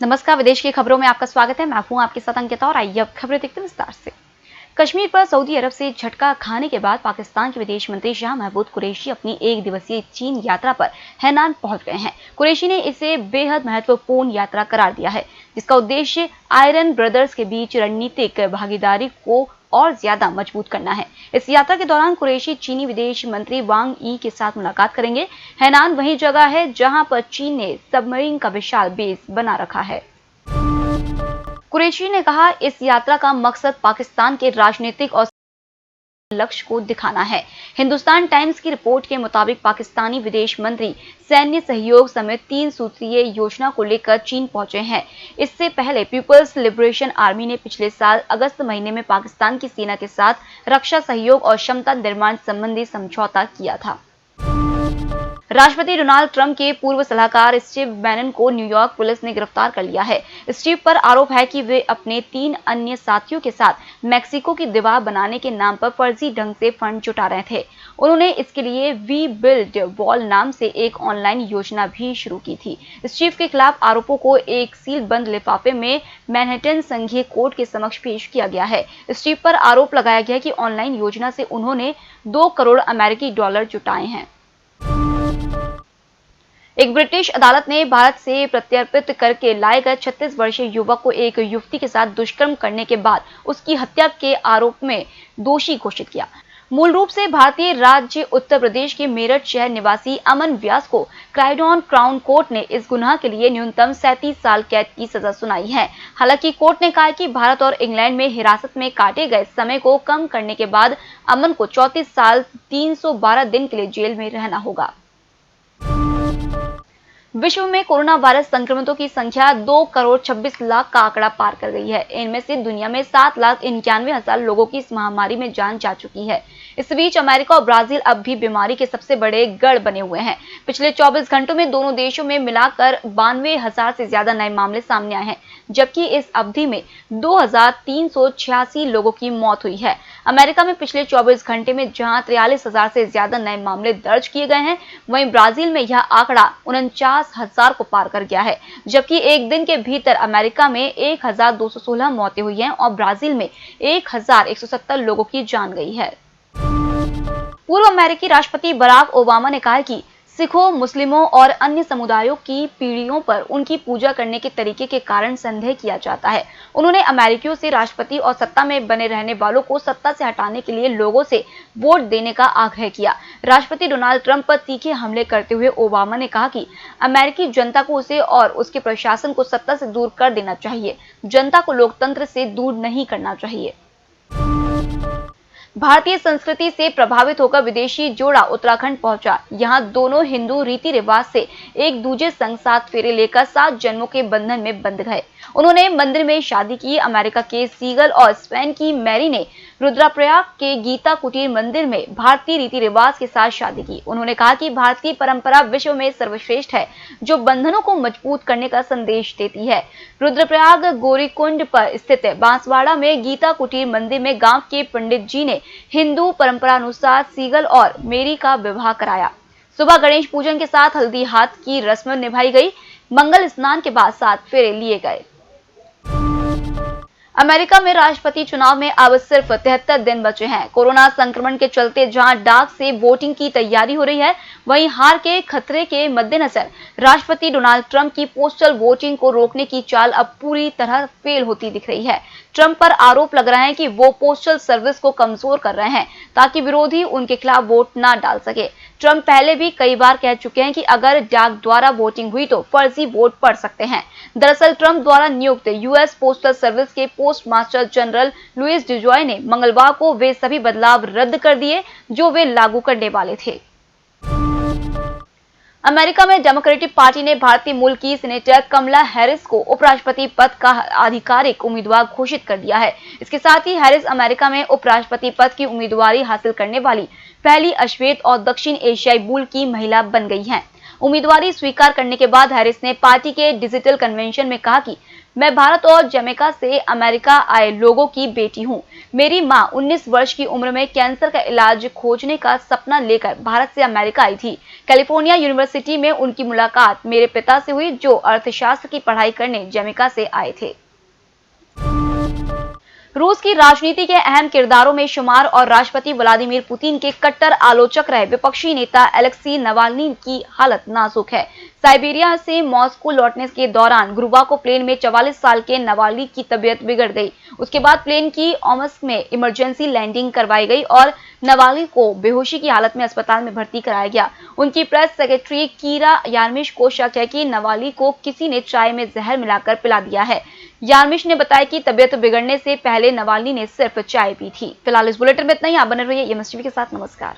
नमस्कार, विदेश की खबरों में आपका स्वागत है। मैं हूं आपके साथ अंकिता और आइए अब खबरें देखते हैं विस्तार से। कश्मीर पर सऊदी अरब से झटका खाने के बाद पाकिस्तान के विदेश मंत्री शाह महमूद कुरैशी अपनी 1 दिवसीय चीन यात्रा पर हैनान पहुंच गए हैं। कुरैशी ने इसे बेहद महत्वपूर्ण यात्रा करार दिया है, जिसका उद्देश्य आयरन ब्रदर्स के बीच रणनीतिक भागीदारी को और ज्यादा मजबूत करना है। इस यात्रा के दौरान कुरैशी चीनी विदेश मंत्री वांग यी के साथ मुलाकात करेंगे। हैनान वही जगह है जहां पर चीन ने सबमरीन का विशाल बेस बना रखा है। कुरैशी ने कहा, इस यात्रा का मकसद पाकिस्तान के राजनीतिक और लक्ष्य को दिखाना है। हिंदुस्तान टाइम्स की रिपोर्ट के मुताबिक पाकिस्तानी विदेश मंत्री सैन्य सहयोग समेत 3 सूत्रीय योजना को लेकर चीन पहुंचे हैं। इससे पहले पीपल्स लिबरेशन आर्मी ने पिछले साल अगस्त महीने में पाकिस्तान की सेना के साथ रक्षा सहयोग और क्षमता निर्माण संबंधी समझौता किया था। राष्ट्रपति डोनाल्ड ट्रंप के पूर्व सलाहकार स्टीव बैनन को न्यूयॉर्क पुलिस ने गिरफ्तार कर लिया है। स्टीव पर आरोप है कि वे अपने 3 अन्य साथियों के साथ मैक्सिको की दीवार बनाने के नाम पर फर्जी ढंग से फंड जुटा रहे थे। उन्होंने इसके लिए वी बिल्ड वॉल नाम से एक ऑनलाइन योजना भी शुरू की थी। स्टीव के खिलाफ आरोपों को एक सील बंद लिफाफे में मैनहट्टन संघीय कोर्ट के समक्ष पेश किया गया है। स्टीव पर आरोप लगाया गया कि ऑनलाइन योजना से उन्होंने 2 करोड़ अमेरिकी डॉलर जुटाए हैं। एक ब्रिटिश अदालत ने भारत से प्रत्यर्पित करके लाए गए 36 वर्षीय युवक को एक युवती के साथ दुष्कर्म करने के बाद उसकी हत्या के आरोप में दोषी घोषित किया। मूल रूप से भारतीय राज्य उत्तर प्रदेश के मेरठ शहर निवासी अमन व्यास को क्राइडॉन क्राउन कोर्ट ने इस गुनाह के लिए न्यूनतम 37 साल कैद की सजा सुनाई है। हालांकि कोर्ट ने कहा कि भारत और इंग्लैंड में हिरासत में काटे गए समय को कम करने के बाद अमन को 34 साल 312 दिन के लिए जेल में रहना होगा। विश्व में कोरोना वायरस संक्रमितों की संख्या 2 करोड़ 26 लाख का आंकड़ा पार कर गई है। इनमें से दुनिया में 7,91,000 लोगों की इस महामारी में जान जा चुकी है। इस बीच अमेरिका और ब्राजील अब भी बीमारी के सबसे बड़े गढ़ बने हुए हैं। पिछले 24 घंटों में दोनों देशों में मिलाकर 92,000 से ज्यादा नए मामले सामने आए हैं, जबकि इस अवधि में 2,386 लोगों की मौत हुई है। अमेरिका में पिछले 24 घंटे में जहां 43,000 से ज्यादा नए मामले दर्ज किए गए हैं, वहीं ब्राजील में यह आंकड़ा 49,000 को पार कर गया है, जबकि एक दिन के भीतर अमेरिका में 1,216 मौतें हुई हैं और ब्राजील में 1,170 लोगों की जान गई है। पूर्व अमेरिकी राष्ट्रपति बराक ओबामा ने कहा है कि सिखों, मुस्लिमों और अन्य समुदायों की पीढ़ियों पर उनकी पूजा करने के तरीके के कारण संदेह किया जाता है। उन्होंने अमेरिकियों से राष्ट्रपति और सत्ता में बने रहने वालों को सत्ता से हटाने के लिए लोगों से वोट देने का आग्रह किया। राष्ट्रपति डोनाल्ड ट्रंप पर तीखे हमले करते हुए ओबामा ने कहा कि अमेरिकी जनता को उसे और उसके प्रशासन को सत्ता से दूर कर देना चाहिए। जनता को लोकतंत्र से दूर नहीं करना चाहिए। भारतीय संस्कृति से प्रभावित होकर विदेशी जोड़ा उत्तराखंड पहुंचा। यहां दोनों हिंदू रीति रिवाज से एक दूजे संग 7 फेरे लेकर 7 जन्मों के बंधन में बंध गए। उन्होंने मंदिर में शादी की। अमेरिका के सीगल और स्पेन की मैरी ने रुद्रप्रयाग के गीता कुटीर मंदिर में भारतीय रीति रिवाज के साथ शादी की। उन्होंने कहा कि भारतीय परंपरा विश्व में सर्वश्रेष्ठ है, जो बंधनों को मजबूत करने का संदेश देती है। रुद्रप्रयाग गौरीकुंड पर स्थित बांसवाड़ा में गीता कुटीर मंदिर में गांव के पंडित जी ने हिंदू परंपरा अनुसार सीगल और मेरी का विवाह कराया। सुबह गणेश पूजन के साथ हल्दी हाथ की रस्म निभाई गई। मंगल स्नान के बाद 7 फेरे लिए गए। अमेरिका में राष्ट्रपति चुनाव में अब सिर्फ 73 दिन बचे हैं। कोरोना संक्रमण के चलते जहां डाक से वोटिंग की तैयारी हो रही है, वहीं हार के खतरे के मद्देनजर राष्ट्रपति डोनाल्ड ट्रंप की पोस्टल वोटिंग को रोकने की चाल अब पूरी तरह फेल होती दिख रही है। ट्रंप पर आरोप लग रहा है कि वो पोस्टल सर्विस को कमजोर कर रहे हैं ताकि विरोधी उनके खिलाफ वोट न डाल सके। ट्रंप पहले भी कई बार कह चुके हैं कि अगर डाक द्वारा वोटिंग हुई तो फर्जी वोट पड़ सकते हैं। दरअसल ट्रंप द्वारा नियुक्त यूएस पोस्टल सर्विस के पोस्ट मास्टर जनरल लुइस डिजॉय ने मंगलवार को वे सभी बदलाव रद्द कर दिए जो वे लागू करने वाले थे। अमेरिका में डेमोक्रेटिक पार्टी ने भारतीय मूल की सीनेटर कमला हैरिस को उपराष्ट्रपति पद का आधिकारिक उम्मीदवार घोषित कर दिया है। इसके साथ ही हैरिस अमेरिका में उपराष्ट्रपति पद की उम्मीदवारी हासिल करने वाली पहली अश्वेत और दक्षिण एशियाई मूल की महिला बन गई हैं। उम्मीदवारी स्वीकार करने के बाद हैरिस ने पार्टी के डिजिटल कन्वेंशन में कहा कि मैं भारत और जमैका से अमेरिका आए लोगों की बेटी हूँ। मेरी माँ 19 वर्ष की उम्र में कैंसर का इलाज खोजने का सपना लेकर भारत से अमेरिका आई थी। कैलिफोर्निया यूनिवर्सिटी में उनकी मुलाकात मेरे पिता से हुई, जो अर्थशास्त्र की पढ़ाई करने जमैका से आए थे। रूस की राजनीति के अहम किरदारों में शुमार और राष्ट्रपति व्लादिमीर पुतिन के कट्टर आलोचक रहे विपक्षी नेता अलेक्सी नवाल्नी की हालत नाजुक है। साइबेरिया से मॉस्को लौटने के दौरान गुरुवार को प्लेन में 44 साल के नवाल्नी की तबीयत बिगड़ गई। उसके बाद प्लेन की ओमस्क में इमरजेंसी लैंडिंग करवाई गई और नवाल्नी को बेहोशी की हालत में अस्पताल में भर्ती कराया गया। उनकी प्रेस सेक्रेटरी कीरा यार्मिश को शक है कि नवाल्नी को किसी ने चाय में जहर मिलाकर पिला दिया है। यार्मिश ने बताया कि तबीयत बिगड़ने से पहले नवाल्नी ने सिर्फ चाय पी थी। फिलहाल इस बुलेटिन में इतना ही। आप बने रहिए एमएस टीवी के साथ। नमस्कार।